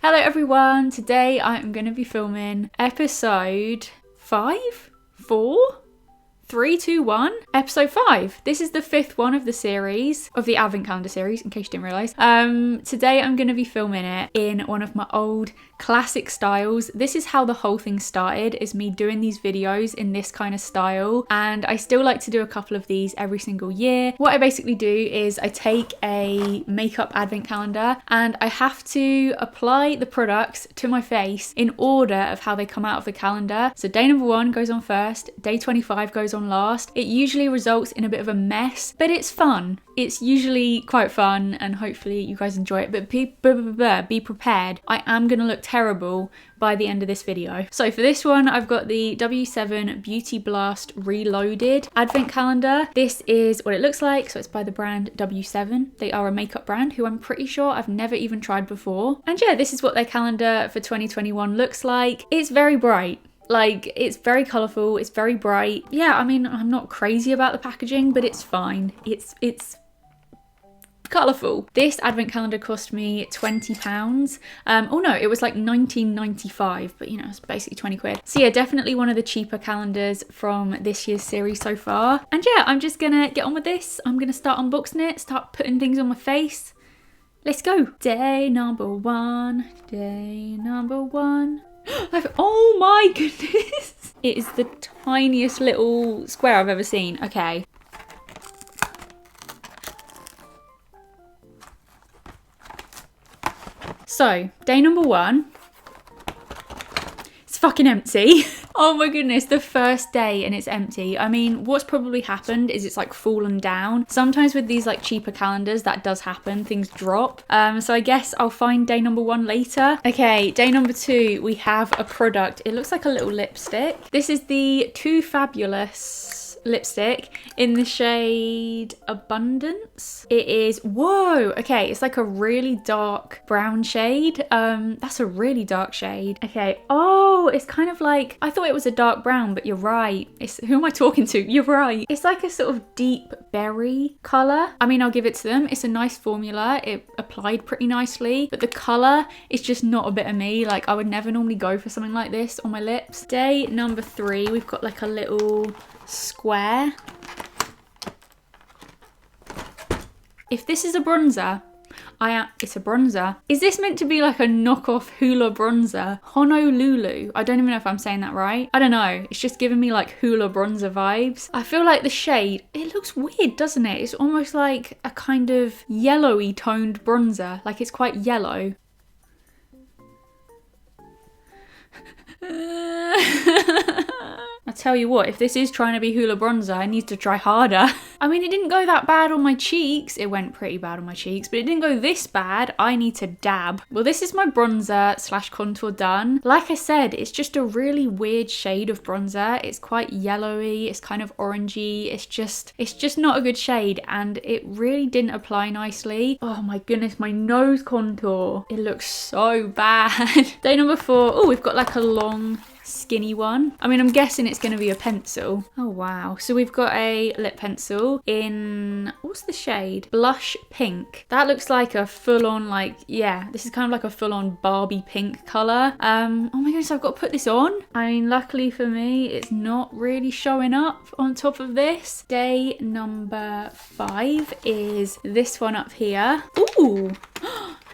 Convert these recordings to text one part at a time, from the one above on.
Hello everyone, today I'm going to be filming episode 5? 4? 3, 2, 1? Episode 5. This is the 5th one of the series, of the Advent Calendar series, in case you didn't realise. Today I'm going to be filming it in one of my old classic styles. This is how the whole thing started, is me doing these videos in this kind of style, and I still like to do a couple of these every single year. What I basically do is I take a makeup advent calendar and I have to apply the products to my face in order of how they come out of the calendar. So day number 1 goes on first, day 25 goes on last. It usually results in a bit of a mess, but it's fun. It's usually quite fun and hopefully you guys enjoy it, but be prepared. I am going to look terrible by the end of this video. So for this one, I've got the W7 Beauty Blast Reloaded Advent Calendar. This is what it looks like. So it's by the brand W7. They are a makeup brand who I'm pretty sure I've never even tried before. And yeah, this is what their calendar for 2021 looks like. It's very bright. Like, it's very colourful, it's very bright. Yeah, I mean, I'm not crazy about the packaging, but it's fine. It's colourful. This advent calendar cost me £20. Oh no, it was like £19.95, but you know, it's basically 20 quid. So yeah, definitely one of the cheaper calendars from this year's series so far. And yeah, I'm just gonna get on with this. I'm gonna start unboxing it, start putting things on my face. Let's go. Day number 1, day number 1. Oh my goodness! It is the tiniest little square I've ever seen. Okay. So, day number 1. It's fucking empty. Oh my goodness, the first day and it's empty. I mean, what's probably happened is it's like fallen down. Sometimes with these like cheaper calendars, that does happen, things drop. So I guess I'll find day number 1 later. Okay, day number 2, we have a product. It looks like a little lipstick. This is the Too Fabulous lipstick in the shade Abundance. It is, whoa, okay, it's like a really dark brown shade. That's a really dark shade. Okay, oh, it's kind of like, I thought it was a dark brown, but you're right. Who am I talking to? You're right. It's like a sort of deep berry colour. I mean, I'll give it to them. It's a nice formula. It applied pretty nicely, but the colour is just not a bit of me. Like, I would never normally go for something like this on my lips. Day number 3, we've got like a little square. If this is a bronzer, it's a bronzer. Is this meant to be like a knockoff Hoola bronzer? Honolulu. I don't even know if I'm saying that right. I don't know. It's just giving me like Hoola bronzer vibes. I feel like the shade, it looks weird, doesn't it? It's almost like a kind of yellowy toned bronzer. Like it's quite yellow. I tell you what, if this is trying to be Hoola bronzer, I need to try harder. I mean, it didn't go that bad on my cheeks. It went pretty bad on my cheeks, but it didn't go this bad. I need to dab. Well, this is my bronzer slash contour done. Like I said, it's just a really weird shade of bronzer. It's quite yellowy. It's kind of orangey. It's just not a good shade, and it really didn't apply nicely. Oh my goodness, my nose contour. It looks so bad. Day number 4. Oh, we've got like a long skinny one. I mean, I'm guessing it's going to be a pencil. Oh wow. So we've got a lip pencil in, what's the shade? Blush pink. That looks like a full-on, like, yeah, this is kind of like a full-on Barbie pink colour. Oh my goodness, I've got to put this on. I mean, luckily for me, it's not really showing up on top of this. Day number 5 is this one up here. Ooh.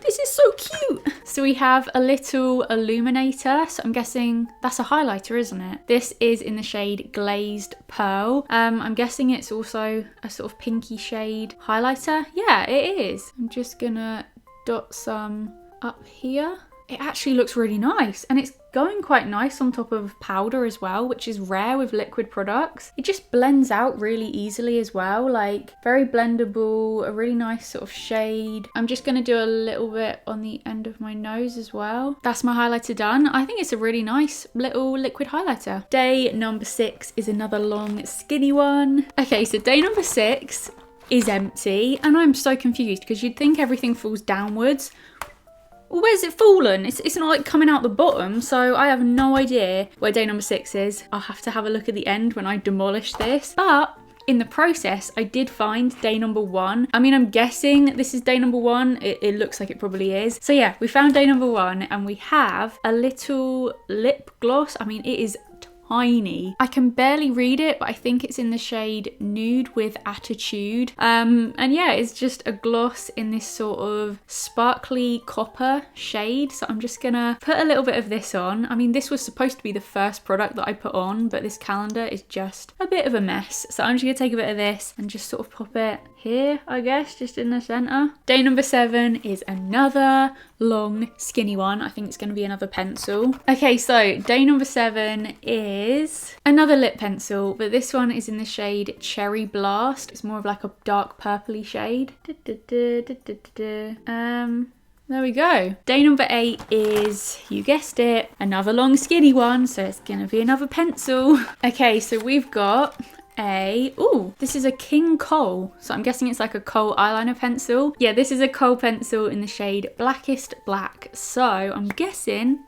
This is so cute. So we have a little illuminator. So I'm guessing that's a highlighter, isn't it? This is in the shade Glazed Pearl. I'm guessing it's also a sort of pinky shade highlighter. Yeah, it is. I'm just gonna dot some up here. It actually looks really nice, and it's going quite nice on top of powder as well, which is rare with liquid products. It just blends out really easily as well, like very blendable, a really nice sort of shade. I'm just going to do a little bit on the end of my nose as well. That's my highlighter done. I think it's a really nice little liquid highlighter. Day number 6 is another long skinny one. Okay, so day number 6 is empty, and I'm so confused because you'd think everything falls downwards. Well, where's it fallen? It's not like coming out the bottom, so I have no idea where day number 6 is. I'll have to have a look at the end when I demolish this. But In the process, I did find day number 1. I mean, I'm guessing this is day number 1. It looks like it probably is. So yeah, we found day number 1 and we have a little lip gloss. I mean, it is tiny. I can barely read it, but I think it's in the shade Nude with Attitude. And yeah, it's just a gloss in this sort of sparkly copper shade. So I'm just gonna put a little bit of this on. I mean, this was supposed to be the first product that I put on, but this calendar is just a bit of a mess. So I'm just gonna take a bit of this and just sort of pop it here, I guess, just in the center. Day number 7 is another long skinny one. I think it's going to be another pencil. Okay, so day number 7 is another lip pencil, but this one is in the shade Cherry Blast. It's more of like a dark purpley shade. There we go. Day number 8 is, you guessed it, another long skinny one, so it's gonna be another pencil. Okay, so we've got this is a King Kohl. So I'm guessing it's like a Kohl eyeliner pencil. Yeah, this is a Kohl pencil in the shade Blackest Black. So I'm guessing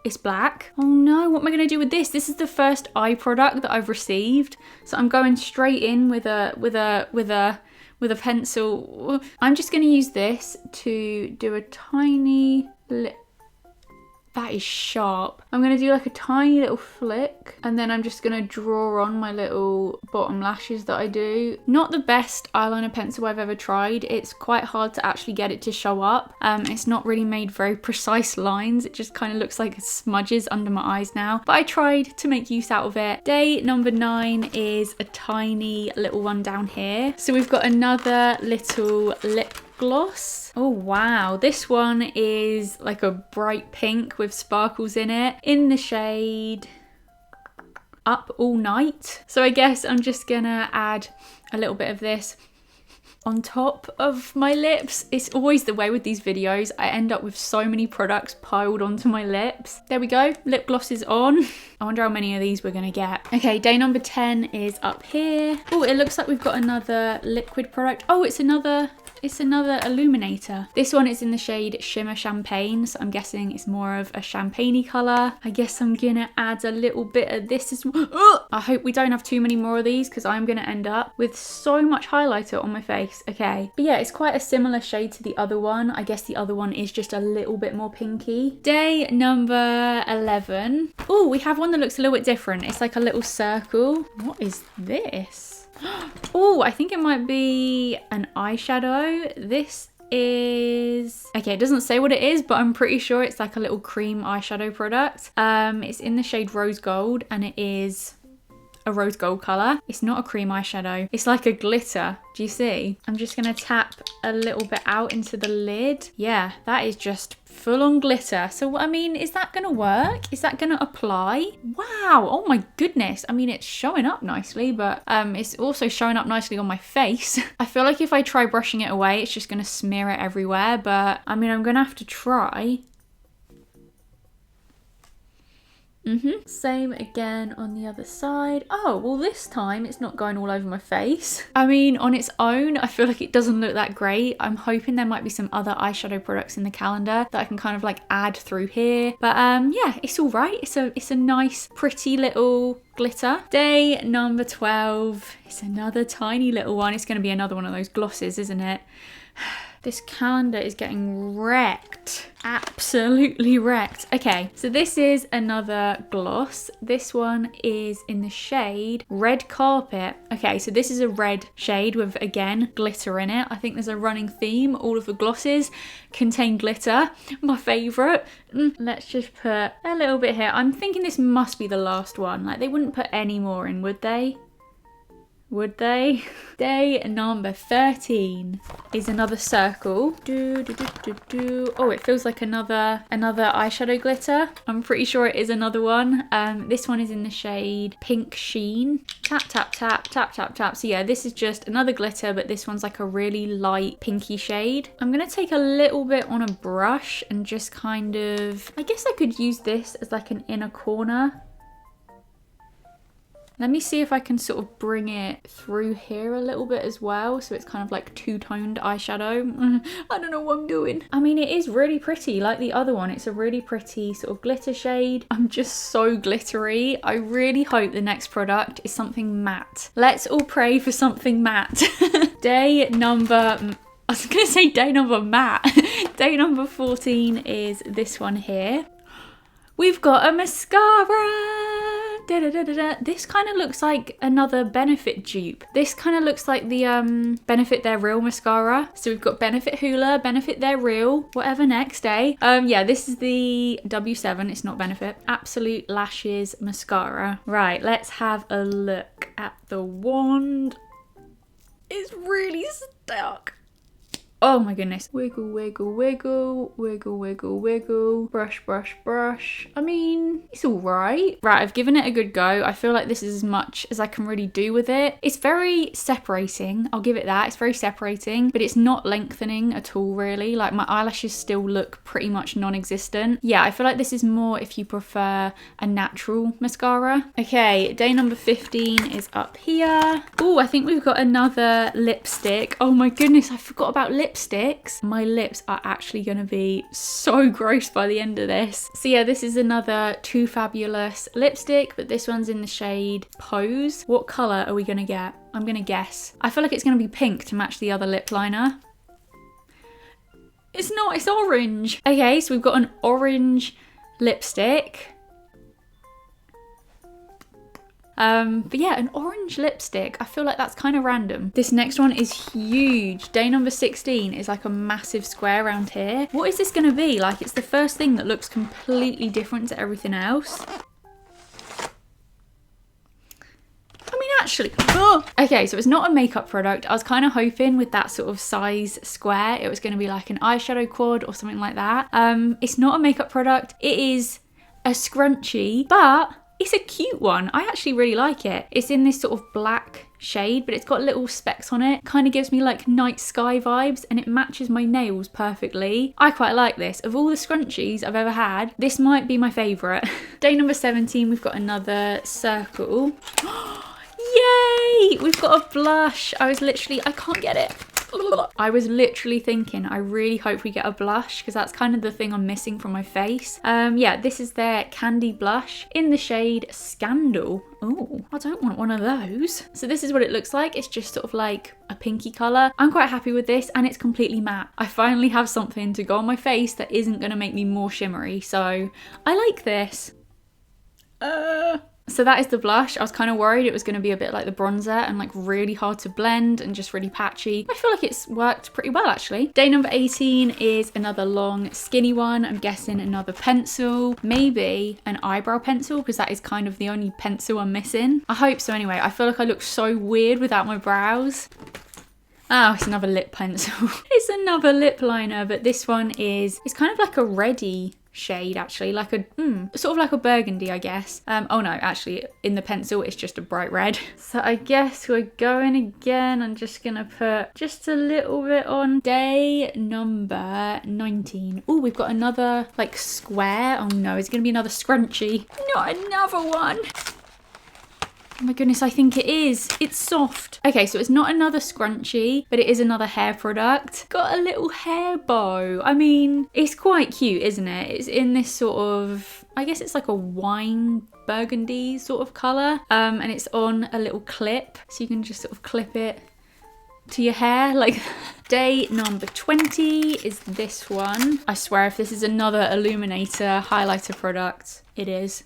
it's black. Oh no, what am I gonna do with this? This is the first eye product that I've received. So I'm going straight in with a pencil. I'm just gonna use this to do a tiny lip. That is sharp. I'm going to do like a tiny little flick and then I'm just going to draw on my little bottom lashes that I do. Not the best eyeliner pencil I've ever tried. It's quite hard to actually get it to show up. It's not really made very precise lines. It just kind of looks like smudges under my eyes now. But I tried to make use out of it. Day number 9 is a tiny little one down here. So we've got another little lip gloss. Oh wow, this one is like a bright pink with sparkles in it in the shade Up All Night. So I guess I'm just gonna add a little bit of this on top of my lips. It's always the way with these videos. I end up with so many products piled onto my lips. There we go, lip gloss is on. I wonder how many of these we're gonna get. Okay, day number 10 is up here. Oh, it looks like we've got another liquid product. Oh, it's another illuminator. This one is in the shade Shimmer Champagne, so I'm guessing it's more of a champagne-y colour. I guess I'm gonna add a little bit of this as well. I hope we don't have too many more of these because I'm gonna end up with so much highlighter on my face. Okay, but yeah, it's quite a similar shade to the other one. I guess the other one is just a little bit more pinky. Day number 11. Oh, we have one that looks a little bit different. It's like a little circle. What is this? Oh, I think it might be an eyeshadow. This is... okay, it doesn't say what it is, but I'm pretty sure it's like a little cream eyeshadow product. It's in the shade Rose Gold and it is a rose gold colour. It's not a cream eyeshadow. It's like a glitter. Do you see? I'm just gonna tap a little bit out into the lid. Yeah, that is just full on glitter. So I mean, is that gonna work? Is that gonna apply? Wow, oh my goodness. I mean, it's showing up nicely, but it's also showing up nicely on my face. I feel like if I try brushing it away, it's just gonna smear it everywhere, but I mean, I'm gonna have to try. Same again on the other side. Oh, well this time it's not going all over my face. I mean, on its own, I feel like it doesn't look that great. I'm hoping there might be some other eyeshadow products in the calendar that I can kind of like add through here. But yeah, it's all right. It's a nice, pretty little glitter. Day number 12. It's another tiny little one. It's going to be another one of those glosses, isn't it? This calendar is getting wrecked. Absolutely wrecked. Okay, so this is another gloss. This one is in the shade Red Carpet. Okay, so this is a red shade with, again, glitter in it. I think there's a running theme. All of the glosses contain glitter. My favourite. Let's just put a little bit here. I'm thinking this must be the last one. Like, they wouldn't put any more in, would they? Would they? Day number 13 is another circle. Oh, it feels like another eyeshadow glitter. I'm pretty sure it is another one. This one is in the shade Pink Sheen. Tap, tap, tap, tap, tap, tap. So yeah, this is just another glitter, but this one's like a really light pinky shade. I'm gonna take a little bit on a brush and just kind of, I guess I could use this as like an inner corner. Let me see if I can sort of bring it through here a little bit as well, so it's kind of like two-toned eyeshadow. I don't know what I'm doing. I mean, it is really pretty, like the other one. It's a really pretty sort of glitter shade. I'm just so glittery. I really hope the next product is something matte. Let's all pray for something matte. Day number... I was gonna say day number matte. Day number 14 is this one here. We've got a mascara. Da, da, da, da, da. This kind of looks like another Benefit dupe. This kind of looks like the Benefit They're Real mascara. So we've got Benefit Hoola, Benefit They're Real, whatever next day. Yeah, this is the W7. It's not Benefit. Absolute Lashes mascara. Right, let's have a look at the wand. It's really stuck. Oh my goodness. Wiggle, wiggle, wiggle, wiggle, wiggle, wiggle, brush, brush, brush. I mean, it's all right. Right, I've given it a good go. I feel like this is as much as I can really do with it. It's very separating. I'll give it that. It's very separating, but it's not lengthening at all, really. Like, my eyelashes still look pretty much non-existent. Yeah, I feel like this is more if you prefer a natural mascara. Okay, day number 15 is up here. Oh, I think we've got another lipstick. Oh my goodness, I forgot about lipsticks. My lips are actually going to be so gross by the end of this. So yeah, this is another Too Fabulous lipstick, but this one's in the shade Pose. What colour are we going to get? I'm going to guess. I feel like it's going to be pink to match the other lip liner. It's not, it's orange. Okay, so we've got an orange lipstick. But yeah, an orange lipstick. I feel like that's kind of random. This next one is huge. Day number 16 is like a massive square around here. What is this going to be? Like, it's the first thing that looks completely different to everything else. I mean, actually, oh. Okay, so it's not a makeup product. I was kind of hoping with that sort of size square, it was going to be like an eyeshadow quad or something like that. It's not a makeup product. It is a scrunchie, but it's a cute one. I actually really like it. It's in this sort of black shade, but it's got little specks on it. Kind of gives me like night sky vibes, and it matches my nails perfectly. I quite like this. Of all the scrunchies I've ever had, this might be my favourite. Day number 17, we've got another circle. Yay! We've got a blush. I can't get it. I was literally thinking, I really hope we get a blush, because that's kind of the thing I'm missing from my face. Yeah, this is their candy blush in the shade Scandal. Oh, I don't want one of those. So this is what it looks like. It's just sort of like a pinky colour. I'm quite happy with this, and it's completely matte. I finally have something to go on my face that isn't going to make me more shimmery, so I like this. So that is the blush. I was kind of worried it was going to be a bit like the bronzer and like really hard to blend and just really patchy. I feel like it's worked pretty well actually. Day number 18 is another long skinny one. I'm guessing another pencil, maybe an eyebrow pencil, because that is kind of the only pencil I'm missing. I hope so anyway. I feel like I look so weird without my brows. Oh, it's another lip pencil. It's another lip liner, but this one it's kind of like a reddy shade actually, like a sort of like a burgundy, I guess. Oh no, actually in the pencil it's just a bright red. So I guess we're going again. I'm just gonna put just a little bit on. Day number 19. Oh, we've got another like square. Oh no, it's gonna be another scrunchie. Not another one. Oh my goodness, I think it is. It's soft. Okay, so it's not another scrunchie, but it is another hair product. Got a little hair bow. I mean, it's quite cute, isn't it? It's in this sort of, I guess it's like a wine burgundy sort of colour. And it's on a little clip, so you can just sort of clip it to your hair like Day number 20 is this one. I swear if this is another illuminator highlighter product, it is.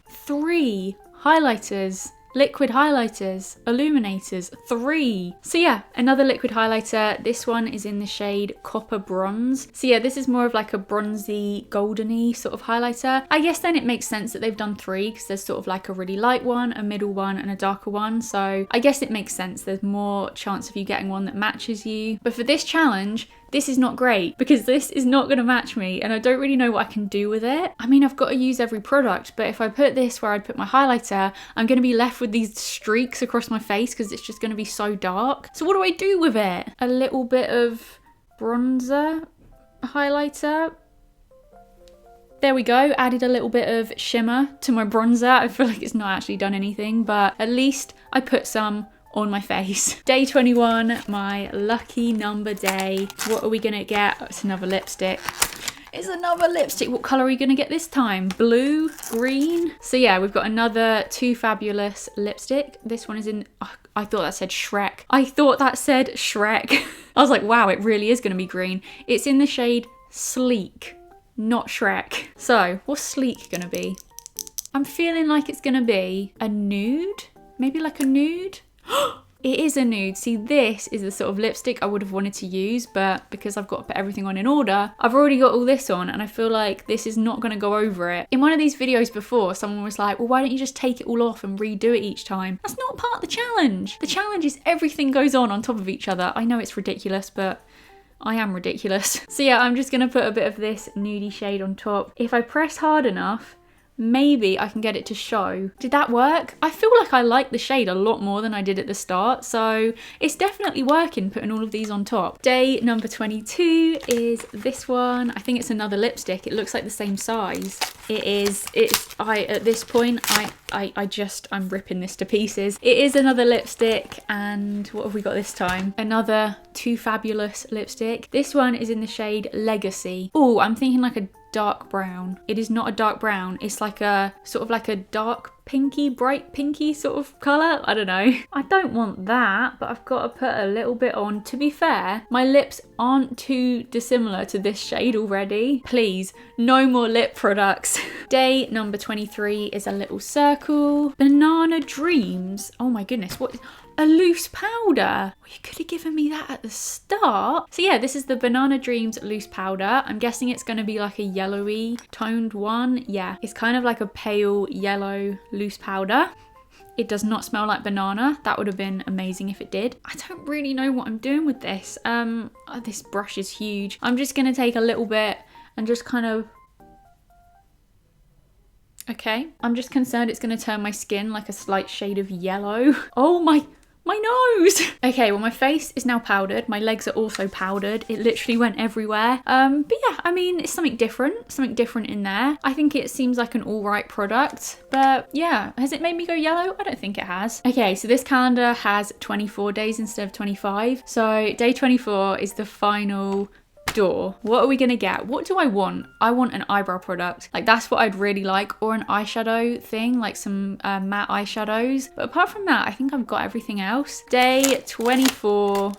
3 highlighters, liquid highlighters, illuminators, 3. So yeah, another liquid highlighter. This one is in the shade Copper Bronze. So yeah, this is more of like a bronzy, goldeny sort of highlighter. I guess then it makes sense that they've done 3 because there's sort of like a really light one, a middle one, and a darker one. So I guess it makes sense. There's more chance of you getting one that matches you. But for this challenge, this is not great because this is not going to match me and I don't really know what I can do with it. I mean, I've got to use every product, but if I put this where I'd put my highlighter, I'm going to be left with these streaks across my face because it's just going to be so dark. So what do I do with it? A little bit of bronzer highlighter. there we go. Added a little bit of shimmer to my bronzer. I feel like it's not actually done anything, but at least I put some on my face. Day 21, my lucky number day. What are we gonna get? Oh, it's another lipstick. It's another lipstick. What colour are we gonna get this time? Blue, green. So yeah, we've got another Too Fabulous lipstick. This one is in, oh, I thought that said Shrek. I thought that said Shrek. I was like, wow, it really is gonna be green. It's in the shade Sleek, not Shrek. So what's Sleek gonna be? I'm feeling like it's gonna be a nude, maybe like a nude. It is a nude. See, this is the sort of lipstick I would have wanted to use, but because I've got to put everything on in order, I've already got all this on and I feel like this is not going to go over it. In one of these videos before, someone was like, well, why don't you just take it all off and redo it each time? That's not part of the challenge. The challenge is everything goes on top of each other. I know it's ridiculous, but I am ridiculous. So yeah, I'm just going to put a bit of this nudie shade on top. If I press hard enough, maybe I can get it to show. Did that work? I feel like I like the shade a lot more than I did at the start, so it's definitely working putting all of these on top. Day number 22 is this one. I think it's another lipstick. It looks like the same size. It is. At this point, I'm ripping this to pieces. It is another lipstick, and what have we got this time? Another Too Fabulous lipstick. This one is in the shade Legacy. Oh, I'm thinking like a dark brown. It is not a dark brown. It's like a sort of like a dark pinky, bright pinky sort of colour. I don't know. I don't want that, but I've got to put a little bit on. To be fair, my lips aren't too dissimilar to this shade already. Please, no more lip products. Day number 23 is a little circle. Banana Dreams. Oh my goodness, what? A loose powder. Well, you could have given me that at the start. So yeah, this is the Banana Dreams loose powder. I'm guessing it's going to be like a yellowy toned one. Yeah, it's kind of like a pale yellow loose powder. It does not smell like banana. That would have been amazing if it did. I don't really know what I'm doing with this. This brush is huge. I'm just going to take a little bit and just kind of... Okay, I'm just concerned it's going to turn my skin like a slight shade of yellow. Oh my nose. Okay, well my face is now powdered. My legs are also powdered. It literally went everywhere. But yeah, I mean, it's something different in there. I think it seems like an all right product, but yeah, has it made me go yellow? I don't think it has. Okay, so this calendar has 24 days instead of 25. So day 24 is the final door. What are we gonna get? What do I want? I want an eyebrow product. Like, that's what I'd really like, or an eyeshadow thing, like some matte eyeshadows. But apart from that, I think I've got everything else. Day 24.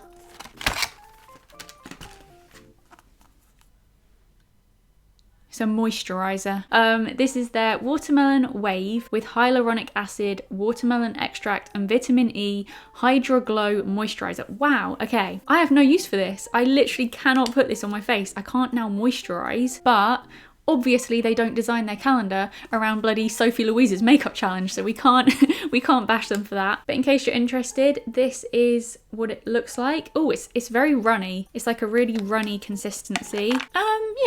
It's a moisturizer. This is their Watermelon Wave with hyaluronic acid, watermelon extract, and vitamin E Hydra Glow moisturizer. Wow, okay. I have no use for this. I literally cannot put this on my face. I can't now moisturize, but obviously they don't design their calendar around bloody Sophie Louise's makeup challenge, so we can't we can't bash them for that. But in case you're interested, this is what it looks like. Oh, it's very runny. It's like a really runny consistency.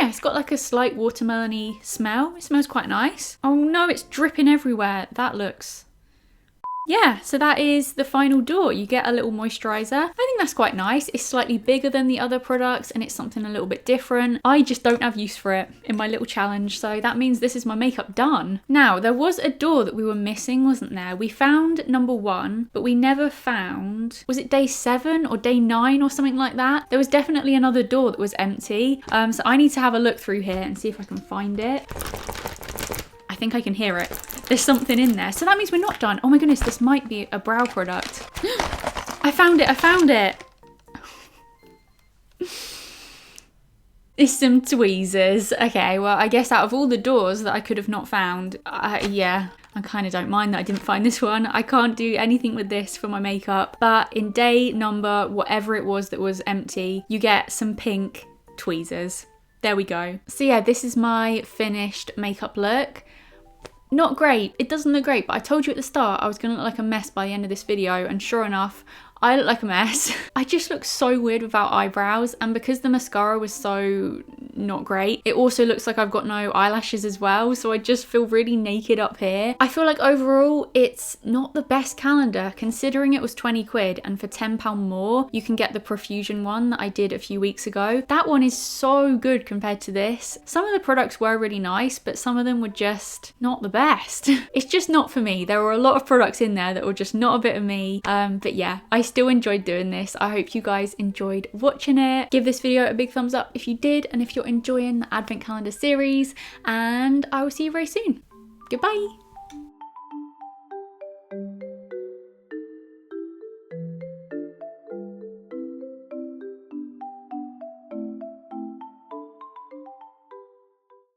Yeah, it's got like a slight watermelon-y smell. It smells quite nice. Oh no, it's dripping everywhere. That looks... Yeah, so that is the final door. You get a little moisturizer. I think that's quite nice. It's slightly bigger than the other products and it's something a little bit different. I just don't have use for it in my little challenge, so that means this is my makeup done. Now, there was a door that we were missing, wasn't there? We found number 1, but we never found... Was it day 7 or day 9 or something like that? There was definitely another door that was empty. So I need to have a look through here and see if I can find it. I think I can hear it. There's something in there. So that means we're not done. Oh my goodness, this might be a brow product. I found it, I found it. It's some tweezers. Okay, well, I guess out of all the doors that I could have not found, yeah, I kind of don't mind that I didn't find this one. I can't do anything with this for my makeup. But in day number, whatever it was that was empty, you get some pink tweezers. There we go. So yeah, this is my finished makeup look. Not great. It doesn't look great, but I told you at the start I was going to look like a mess by the end of this video, and sure enough, I look like a mess. I just look so weird without eyebrows, and because the mascara was so not great, it also looks like I've got no eyelashes as well, so I just feel really naked up here. I feel like overall it's not the best calendar, considering it was 20 quid, and for £10 more you can get the Profusion one that I did a few weeks ago. That one is so good compared to this. Some of the products were really nice, but some of them were just not the best. It's just not for me. There were a lot of products in there that were just not a bit of me, but yeah, I still enjoyed doing this. I hope you guys enjoyed watching it. Give this video a big thumbs up if you did, and if you're enjoying the advent calendar series, and I will see you very soon. Goodbye.